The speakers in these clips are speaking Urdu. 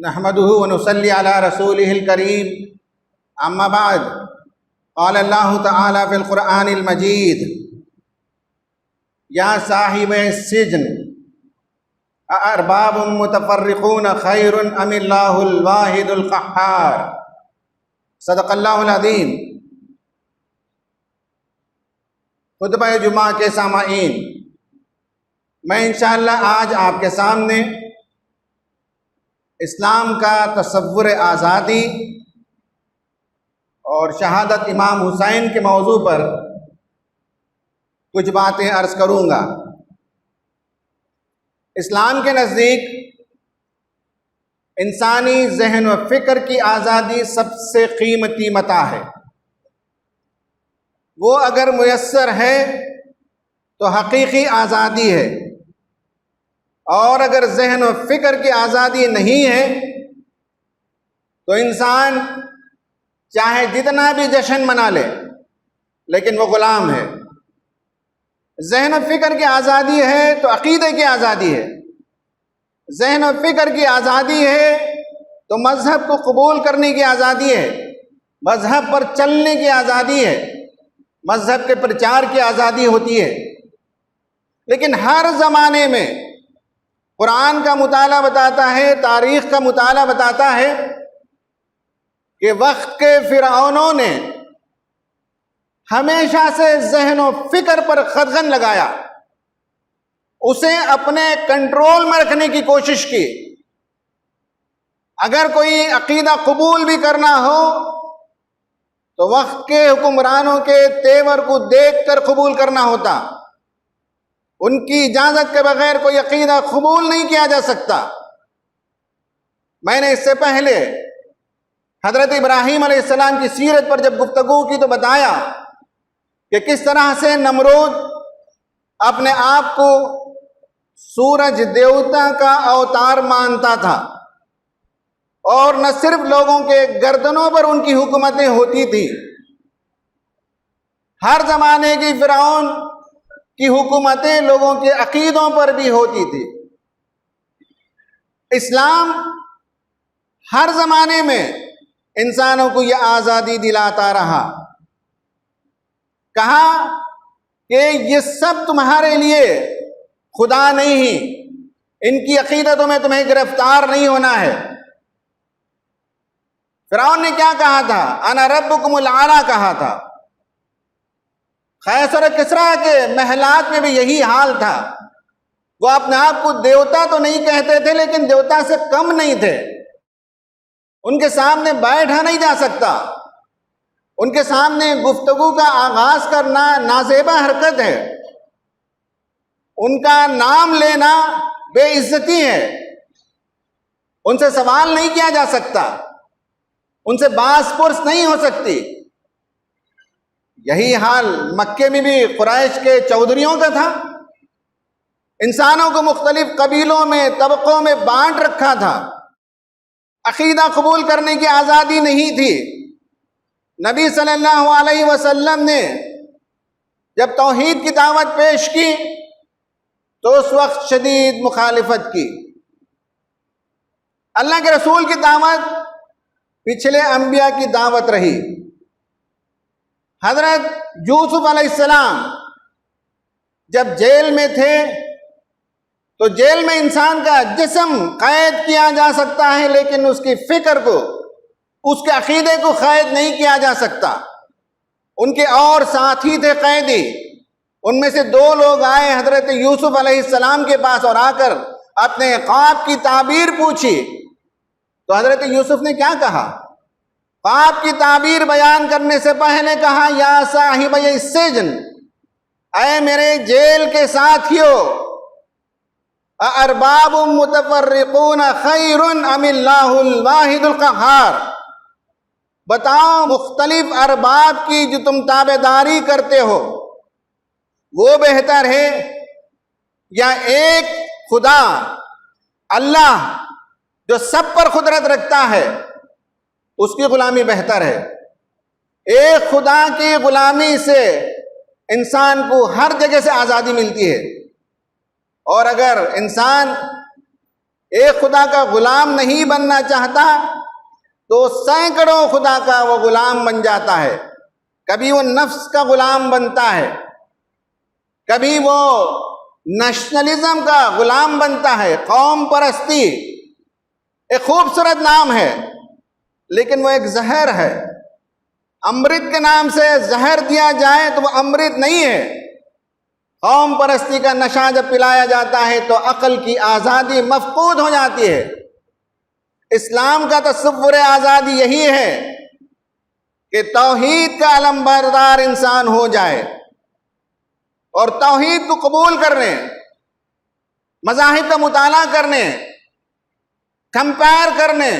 نحمده ونصلي على رسوله الكريم اما بعد قال الله تعالى في القرآن المجيد يا صاحب السجن أأرباب متفرقون خير أم الله الواحد القهار صدق اللہ العظیم۔ خطبہ جمعہ کے سامعین، میں انشاءاللہ آج آپ کے سامنے اسلام کا تصور آزادی اور شہادت امام حسین کے موضوع پر کچھ باتیں عرض کروں گا۔ اسلام کے نزدیک انسانی ذہن و فکر کی آزادی سب سے قیمتی متاع ہے۔ وہ اگر میسر ہے تو حقیقی آزادی ہے، اور اگر ذہن و فکر کی آزادی نہیں ہے تو انسان چاہے جتنا بھی جشن منا لے لیکن وہ غلام ہے۔ ذہن و فکر کی آزادی ہے تو عقیدے کی آزادی ہے، ذہن و فکر کی آزادی ہے تو مذہب کو قبول کرنے کی آزادی ہے، مذہب پر چلنے کی آزادی ہے، مذہب کے پرچار کی آزادی ہوتی ہے۔ لیکن ہر زمانے میں قرآن کا مطالعہ بتاتا ہے، تاریخ کا مطالعہ بتاتا ہے کہ وقت کے فرعونوں نے ہمیشہ سے ذہن و فکر پر قدغن لگایا، اسے اپنے کنٹرول میں رکھنے کی کوشش کی۔ اگر کوئی عقیدہ قبول بھی کرنا ہو تو وقت کے حکمرانوں کے تیور کو دیکھ کر قبول کرنا ہوتا، ان کی اجازت کے بغیر کوئی عقیدہ قبول نہیں کیا جا سکتا۔ میں نے اس سے پہلے حضرت ابراہیم علیہ السلام کی سیرت پر جب گفتگو کی تو بتایا کہ کس طرح سے نمرود اپنے آپ کو سورج دیوتا کا اوتار مانتا تھا، اور نہ صرف لوگوں کے گردنوں پر ان کی حکومتیں ہوتی تھی، ہر زمانے کی فرعون کی حکومتیں لوگوں کے عقیدوں پر بھی ہوتی تھی۔ اسلام ہر زمانے میں انسانوں کو یہ آزادی دلاتا رہا، کہا کہ یہ سب تمہارے لیے خدا نہیں، ان کی عقیدتوں میں تمہیں گرفتار نہیں ہونا ہے۔ فرعون نے کیا کہا تھا؟ انا ربکم الاعلی کہا تھا۔ قیصر کسریٰ کے محلات میں بھی یہی حال تھا، وہ اپنے آپ کو دیوتا تو نہیں کہتے تھے لیکن دیوتا سے کم نہیں تھے۔ ان کے سامنے بیٹھا نہیں جا سکتا، ان کے سامنے گفتگو کا آغاز کرنا نازیبا حرکت ہے، ان کا نام لینا بے عزتی ہے، ان سے سوال نہیں کیا جا سکتا، ان سے باز پرس نہیں ہو سکتی۔ یہی حال مکے میں بھی قریش کے چودھریوں کا تھا، انسانوں کو مختلف قبیلوں میں طبقوں میں بانٹ رکھا تھا، عقیدہ قبول کرنے کی آزادی نہیں تھی۔ نبی صلی اللہ علیہ وسلم نے جب توحید کی دعوت پیش کی تو اس وقت شدید مخالفت کی۔ اللہ کے رسول کی دعوت پچھلے انبیاء کی دعوت رہی۔ حضرت یوسف علیہ السلام جب جیل میں تھے تو جیل میں انسان کا جسم قید کیا جا سکتا ہے لیکن اس کی فکر کو، اس کے عقیدے کو قید نہیں کیا جا سکتا۔ ان کے اور ساتھی تھے قیدی، ان میں سے 2 لوگ آئے حضرت یوسف علیہ السلام کے پاس اور آ کر اپنے خواب کی تعبیر پوچھی تو حضرت یوسف نے کیا کہا؟ خواب کی تعبیر بیان کرنے سے پہلے کہا یا صاحب السجن، اے میرے جیل کے ساتھیوں، ارباب متفرقون خیر ام اللہ الواحد القہار، بتاؤ مختلف ارباب کی جو تم تابعداری کرتے ہو وہ بہتر ہے یا ایک خدا اللہ جو سب پر قدرت رکھتا ہے اس کی غلامی بہتر ہے؟ ایک خدا کی غلامی سے انسان کو ہر جگہ سے آزادی ملتی ہے، اور اگر انسان ایک خدا کا غلام نہیں بننا چاہتا تو سینکڑوں خدا کا وہ غلام بن جاتا ہے. کبھی وہ نفس کا غلام بنتا ہے، کبھی وہ نیشنلزم کا غلام بنتا ہے. قوم پرستی ایک خوبصورت نام ہے لیکن وہ ایک زہر ہے. امرت کے نام سے زہر دیا جائے تو وہ امرت نہیں ہے. قوم پرستی کا نشہ جب پلایا جاتا ہے تو عقل کی آزادی مفقود ہو جاتی ہے. اسلام کا تصور آزادی یہی ہے کہ توحید کا علم بردار انسان ہو جائے اور توحید کو قبول کرنے، مذاہب کا مطالعہ کرنے، کمپیئر کرنے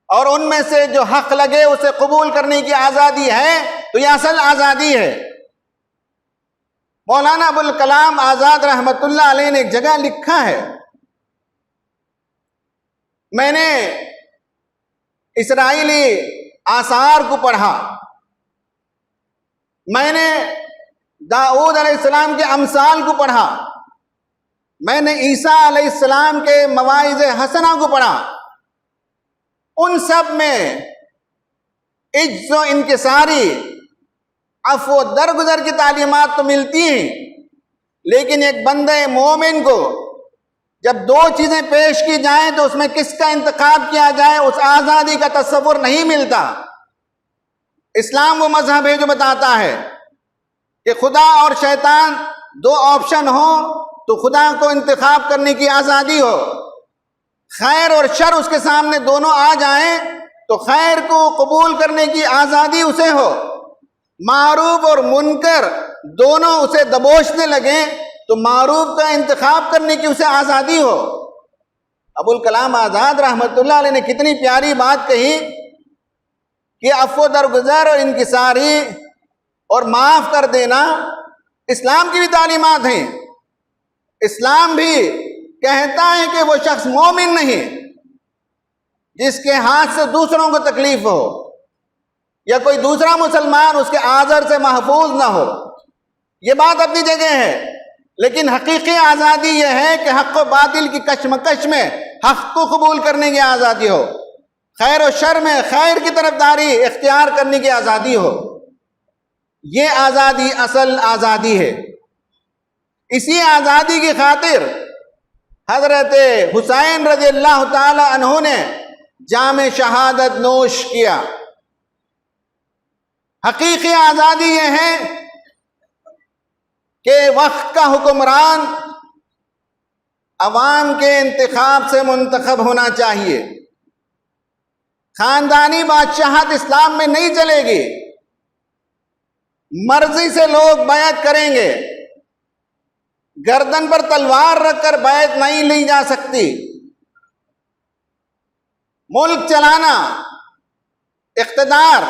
اور ان میں سے جو حق لگے اسے قبول کرنے کی آزادی ہے تو یہ اصل آزادی ہے. مولانا ابوالکلام آزاد رحمۃ اللہ علیہ نے ایک جگہ لکھا ہے، میں نے اسرائیلی آثار کو پڑھا، میں نے داؤد علیہ السلام کے امثال کو پڑھا، میں نے عیسیٰ علیہ السلام کے مواعظ حسنہ کو پڑھا. ان سب میں عجز و انکساری، عفو و درگزر کی تعلیمات تو ملتی ہیں، لیکن ایک بندہ مومن کو جب دو چیزیں پیش کی جائیں تو اس میں کس کا انتخاب کیا جائے اس آزادی کا تصور نہیں ملتا. اسلام وہ مذہب ہے جو بتاتا ہے کہ خدا اور شیطان دو آپشن ہوں تو خدا کو انتخاب کرنے کی آزادی ہو. خیر اور شر اس کے سامنے دونوں آ جائیں تو خیر کو قبول کرنے کی آزادی اسے ہو. معروف اور منکر دونوں اسے دبوچنے لگیں تو معروف کا انتخاب کرنے کی اسے آزادی ہو. ابوالکلام آزاد رحمۃ اللہ علیہ نے کتنی پیاری بات کہی کہ عفو درگزر اور انکساری اور معاف کر دینا اسلام کی بھی تعلیمات ہیں. اسلام بھی کہتا ہے کہ وہ شخص مومن نہیں جس کے ہاتھ سے دوسروں کو تکلیف ہو یا کوئی دوسرا مسلمان اس کے آزر سے محفوظ نہ ہو. یہ بات اپنی جگہ ہے، لیکن حقیقی آزادی یہ ہے کہ حق و باطل کی کشمکش میں حق کو قبول کرنے کی آزادی ہو، خیر و شر میں خیر کی طرفداری اختیار کرنے کی آزادی ہو. یہ آزادی اصل آزادی ہے. اسی آزادی کی خاطر حضرت حسین رضی اللہ تعالی عنہ نے جام شہادت نوش کیا. حقیقی آزادی یہ ہے کہ وقت کا حکمران عوام کے انتخاب سے منتخب ہونا چاہیے. خاندانی بادشاہت اسلام میں نہیں چلے گی. مرضی سے لوگ بیعت کریں گے، گردن پر تلوار رکھ کر بیعت نہیں لی جا سکتی. ملک چلانا، اقتدار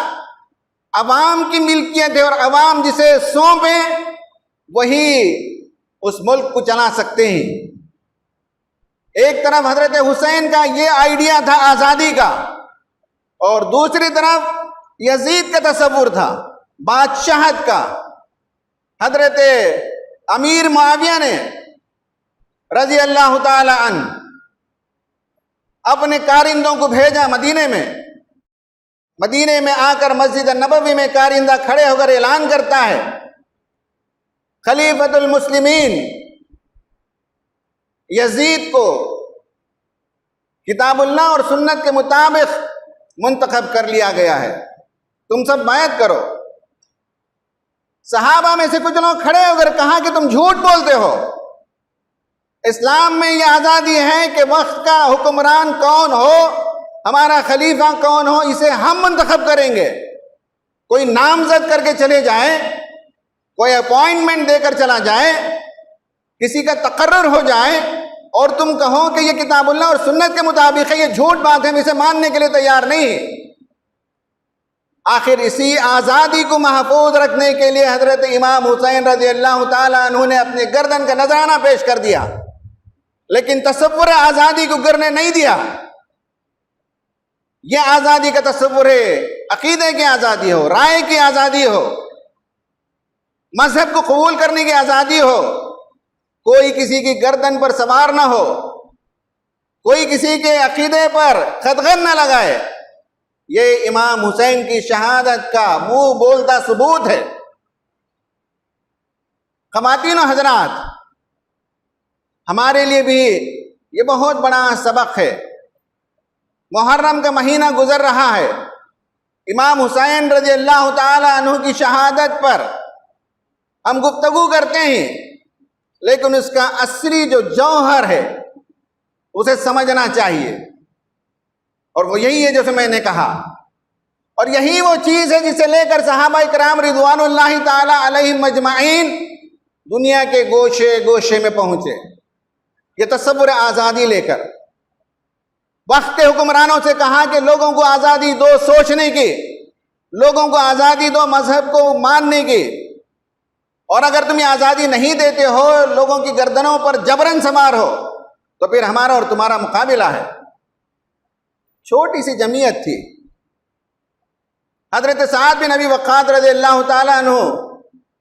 عوام کی ملکیت ہے اور عوام جسے سونپیں وہی اس ملک کو چلا سکتے ہیں. ایک طرف حضرت حسین کا یہ آئیڈیا تھا آزادی کا اور دوسری طرف یزید کا تصور تھا بادشاہت کا. حضرت امیر معاویہ نے رضی اللہ تعالی عنہ اپنے کارندوں کو بھیجا مدینے میں. مدینے میں آ کر مسجد نبوی میں کارندہ کھڑے ہو کر اعلان کرتا ہے خلیفۃ المسلمین یزید کو کتاب اللہ اور سنت کے مطابق منتخب کر لیا گیا ہے، تم سب بیعت کرو. صحابہ میں سے کچھ لوگ کھڑے ہو کر کہا کہ تم جھوٹ بولتے ہو. اسلام میں یہ آزادی ہے کہ وقت کا حکمران کون ہو، ہمارا خلیفہ کون ہو، اسے ہم منتخب کریں گے. کوئی نامزد کر کے چلے جائے، کوئی اپوائنٹمنٹ دے کر چلا جائے، کسی کا تقرر ہو جائے اور تم کہو کہ یہ کتاب اللہ اور سنت کے مطابق ہے، یہ جھوٹ بات ہے، ہم اسے ماننے کے لیے تیار نہیں. آخر اسی آزادی کو محفوظ رکھنے کے لیے حضرت امام حسین رضی اللہ تعالیٰ عنہ نے اپنے گردن کا نذرانہ پیش کر دیا، لیکن تصور آزادی کو گرنے نہیں دیا. یہ آزادی کا تصور ہے عقیدے کی آزادی ہو، رائے کی آزادی ہو، مذہب کو قبول کرنے کی آزادی ہو، کوئی کسی کی گردن پر سوار نہ ہو. کوئی کسی کے عقیدے پر قدغن نہ لگائے، یہ امام حسین کی شہادت کا منہ بولتا ثبوت ہے۔ خواتین و حضرات، ہمارے لیے بھی یہ بہت بڑا سبق ہے۔ محرم کا مہینہ گزر رہا ہے، امام حسین رضی اللہ تعالی عنہ کی شہادت پر ہم گفتگو کرتے ہیں، لیکن اس کا اصلی جو جوہر ہے اسے سمجھنا چاہیے، اور وہ یہی ہے جیسے میں نے کہا، اور یہی وہ چیز ہے جسے لے کر صحابہ کرام رضوان اللہ تعالی علیہم اجمعین دنیا کے گوشے گوشے میں پہنچے، یہ تصور آزادی لے کر۔ وقت کے حکمرانوں سے کہا کہ لوگوں کو آزادی دو سوچنے کی، لوگوں کو آزادی دو مذہب کو ماننے کی، اور اگر تمہیں آزادی نہیں دیتے ہو، لوگوں کی گردنوں پر جبرن سوار ہو، تو پھر ہمارا اور تمہارا مقابلہ ہے۔ چھوٹی سی جمعیت تھی، حضرت سعد بن ابی وقاص رضی اللہ تعالیٰ عنہ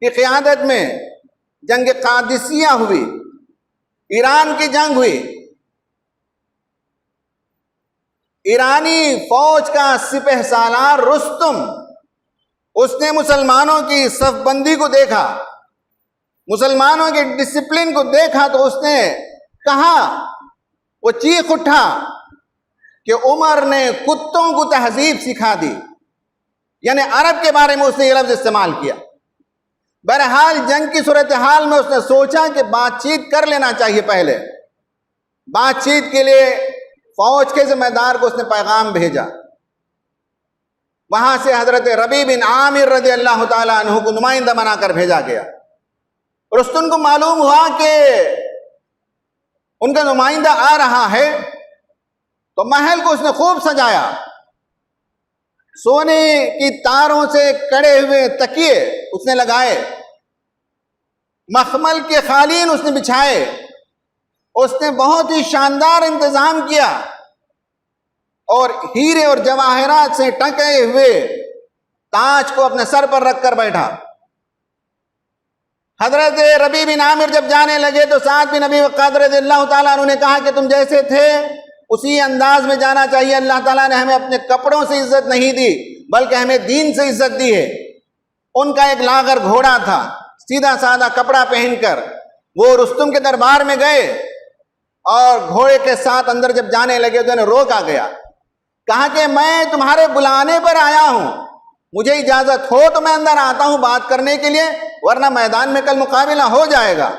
کی قیادت میں جنگ قادسیہ ہوئی، ایران کی جنگ ہوئی۔ ایرانی فوج کا سپہ سالار رستم، اس نے مسلمانوں کی صف بندی کو دیکھا، مسلمانوں کے ڈسپلن کو دیکھا، تو اس نے کہا، وہ چیخ اٹھا کہ عمر نے کتوں کو تہذیب سکھا دی، یعنی عرب کے بارے میں اس نے یہ لفظ استعمال کیا۔ بہرحال جنگ کی صورتحال میں اس نے سوچا کہ بات چیت کر لینا چاہیے، پہلے بات چیت کے لیے فوج کے ذمہ دار کو اس نے پیغام بھیجا۔ وہاں سے حضرت ربیع بن عامر رضی اللہ تعالیٰ عنہ کو نمائندہ بنا کر بھیجا گیا۔ رستم کو معلوم ہوا کہ ان کا نمائندہ آ رہا ہے، تو محل کو اس نے خوب سجایا، سونے کی تاروں سے کڑے ہوئے تکیے اس نے لگائے، مخمل کے قالین اس نے بچھائے، اس نے بہت ہی شاندار انتظام کیا، اور ہیرے اور جواہرات سے ٹکے ہوئے تاج کو اپنے سر پر رکھ کر بیٹھا۔ حضرت ربیع بن عامر جب جانے لگے تو سعد بن ابی وقاص رضی اللہ تعالیٰ عنہ نے کہا کہ تم جیسے تھے اسی انداز میں جانا چاہیے، اللہ تعالیٰ نے ہمیں اپنے کپڑوں سے عزت نہیں دی بلکہ ہمیں دین سے عزت دی ہے۔ ان کا ایک لاغر گھوڑا تھا، سیدھا سادہ کپڑا پہن کر وہ رستم کے دربار میں گئے، اور گھوڑے کے ساتھ اندر جب جانے لگے تو انہیں روکا گیا، کہا کہ میں تمہارے بلانے پر آیا ہوں، مجھے اجازت ہو تو میں اندر آتا ہوں بات کرنے کے لیے، ورنہ میدان میں کل مقابلہ ہو جائے گا۔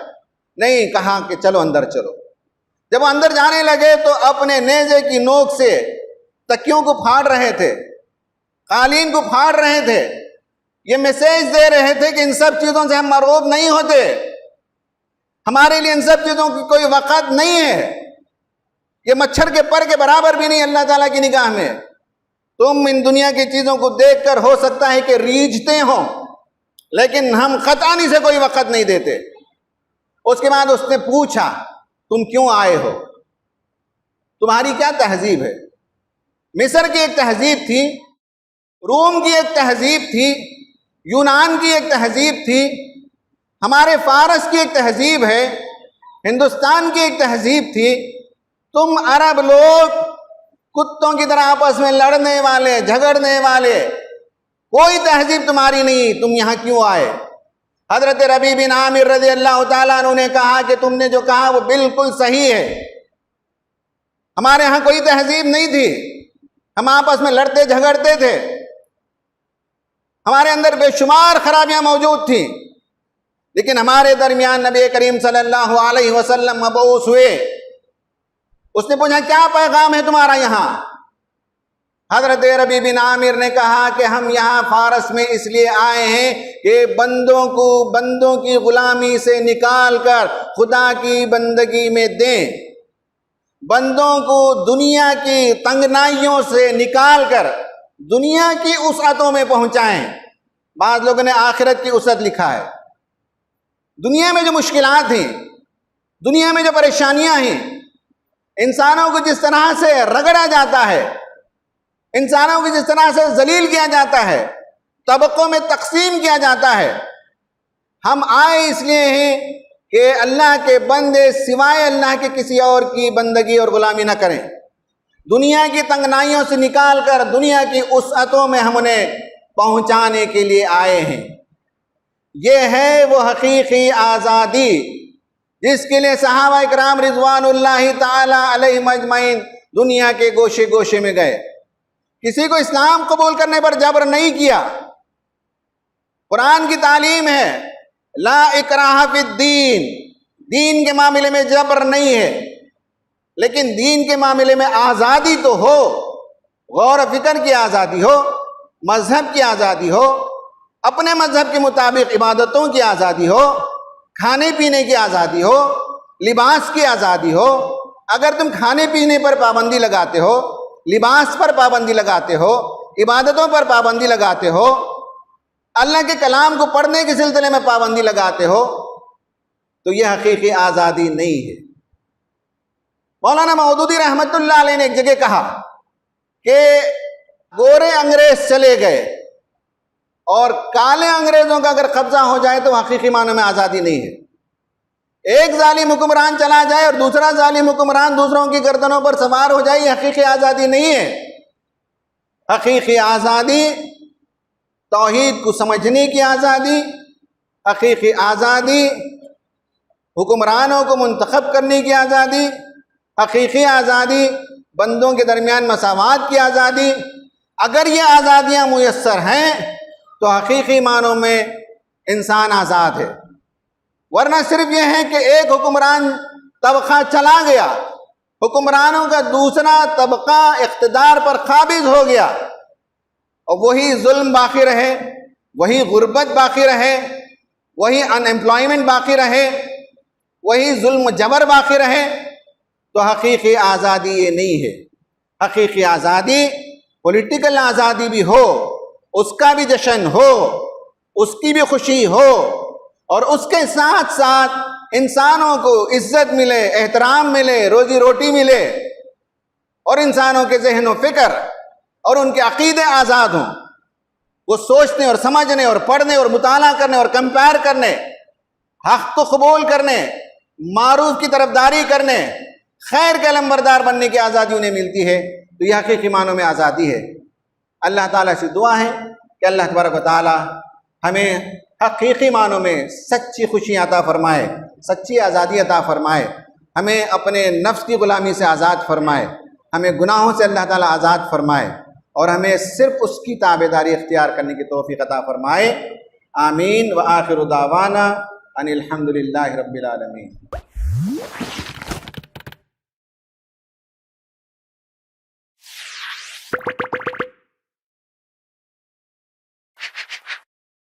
نہیں، کہا کہ چلو اندر چلو۔ جب وہ اندر جانے لگے تو اپنے نیزے کی نوک سے تکیوں کو پھاڑ رہے تھے، قالین کو پھاڑ رہے تھے، یہ میسیج دے رہے تھے کہ ان سب چیزوں سے ہم مرعوب نہیں ہوتے، ہمارے لیے ان سب چیزوں کی کوئی وقت نہیں ہے، یہ مچھر کے پر کے برابر بھی نہیں اللہ تعالیٰ کی نگاہ میں۔ تم ان دنیا کی چیزوں کو دیکھ کر ہو سکتا ہے کہ ریجھتے ہوں، لیکن ہم قطعاً سے کوئی وقت نہیں دیتے۔ اس کے بعد اس نے پوچھا، تم کیوں آئے ہو؟ تمہاری کیا تہذیب ہے؟ مصر کی ایک تہذیب تھی، روم کی ایک تہذیب تھی، یونان کی ایک تہذیب تھی، ہمارے فارس کی ایک تہذیب ہے، ہندوستان کی ایک تہذیب تھی۔ تم عرب لوگ کتوں کی طرح آپس میں لڑنے والے، جھگڑنے والے، کوئی تہذیب تمہاری نہیں، تم یہاں کیوں آئے؟ حضرت ربیع بن عامر رضی اللہ تعالیٰ عنہ نے کہا کہ تم نے جو کہا وہ بالکل صحیح ہے، ہمارے ہاں کوئی تہذیب نہیں تھی، ہم آپس میں لڑتے جھگڑتے تھے، ہمارے اندر بے شمار خرابیاں موجود تھیں، لیکن ہمارے درمیان نبی کریم صلی اللہ علیہ وسلم مبعوث ہوئے۔ اس نے پوچھا کیا پیغام ہے تمہارا یہاں؟ حضرت ربیع بن عامر نے کہا کہ ہم یہاں فارس میں اس لیے آئے ہیں کہ بندوں کی غلامی سے نکال کر خدا کی بندگی میں دیں، بندوں کو دنیا کی تنگنائیوں سے نکال کر دنیا کی وسعتوں میں پہنچائیں۔ بعض لوگوں نے آخرت کی وسعت لکھا ہے۔ دنیا میں جو مشکلات ہیں، دنیا میں جو پریشانیاں ہیں، انسانوں کو جس طرح سے رگڑا جاتا ہے، انسانوں کو جس طرح سے ذلیل کیا جاتا ہے، طبقوں میں تقسیم کیا جاتا ہے، ہم آئے اس لیے ہیں کہ اللہ کے بندے سوائے اللہ کے کسی اور کی بندگی اور غلامی نہ کریں، دنیا کی تنگنائیوں سے نکال کر دنیا کی وسعتوں میں ہم انہیں پہنچانے کے لیے آئے ہیں۔ یہ ہے وہ حقیقی آزادی جس کے لیے صحابہ اکرام رضوان اللہ تعالی علیہم اجمعین دنیا کے گوشے گوشے میں گئے۔ کسی کو اسلام قبول کرنے پر جبر نہیں کیا۔ قرآن کی تعلیم ہے لا اکراہ فی الدین، دین کے معاملے میں جبر نہیں ہے، لیکن دین کے معاملے میں آزادی تو ہو، غور و فکر کی آزادی ہو، مذہب کی آزادی ہو، اپنے مذہب کے مطابق عبادتوں کی آزادی ہو، کھانے پینے کی آزادی ہو، لباس کی آزادی ہو۔ اگر تم کھانے پینے پر پابندی لگاتے ہو، لباس پر پابندی لگاتے ہو، عبادتوں پر پابندی لگاتے ہو، اللہ کے کلام کو پڑھنے کے سلسلے میں پابندی لگاتے ہو، تو یہ حقیقی آزادی نہیں ہے۔ مولانا مودودی رحمت اللہ علیہ نے ایک جگہ کہا کہ گورے انگریز چلے گئے اور کالے انگریزوں کا اگر قبضہ ہو جائے تو حقیقی معنوں میں آزادی نہیں ہے۔ ایک ظالم حکمران چلا جائے اور دوسرا ظالم حکمران دوسروں کی گردنوں پر سوار ہو جائے، یہ حقیقی آزادی نہیں ہے۔ حقیقی آزادی توحید کو سمجھنے کی آزادی، حقیقی آزادی حکمرانوں کو منتخب کرنے کی آزادی، حقیقی آزادی بندوں کے درمیان مساوات کی آزادی۔ اگر یہ آزادیاں میسر ہیں تو حقیقی معنوں میں انسان آزاد ہے، ورنہ صرف یہ ہے کہ ایک حکمران طبقہ چلا گیا، حکمرانوں کا دوسرا طبقہ اقتدار پر قابض ہو گیا اور وہی ظلم باقی رہے، وہی غربت باقی رہے، وہی ان ایمپلائمنٹ باقی رہے، وہی ظلم و جبر باقی رہے، تو حقیقی آزادی یہ نہیں ہے۔ حقیقی آزادی پولیٹیکل آزادی بھی ہو، اس کا بھی جشن ہو، اس کی بھی خوشی ہو، اور اس کے ساتھ ساتھ انسانوں کو عزت ملے، احترام ملے، روزی روٹی ملے، اور انسانوں کے ذہن و فکر اور ان کے عقیدے آزاد ہوں، وہ سوچنے اور سمجھنے اور پڑھنے اور مطالعہ کرنے اور کمپیئر کرنے، حق کو قبول کرنے، معروف کی طرفداری کرنے، خیر کے علمبردار بننے کی آزادی انہیں ملتی ہے، تو یہ حقیقی معنوں میں آزادی ہے۔ اللہ تعالیٰ سے دعا ہے کہ اللہ تبارک و تعالیٰ ہمیں حقیقی معنوں میں سچی خوشی عطا فرمائے، سچی آزادی عطا فرمائے، ہمیں اپنے نفس کی غلامی سے آزاد فرمائے، ہمیں گناہوں سے اللہ تعالیٰ آزاد فرمائے، اور ہمیں صرف اس کی تابعداری اختیار کرنے کی توفیق عطا فرمائے۔ آمین۔ وآخر دعوانا ان الحمد للہ رب العالمین۔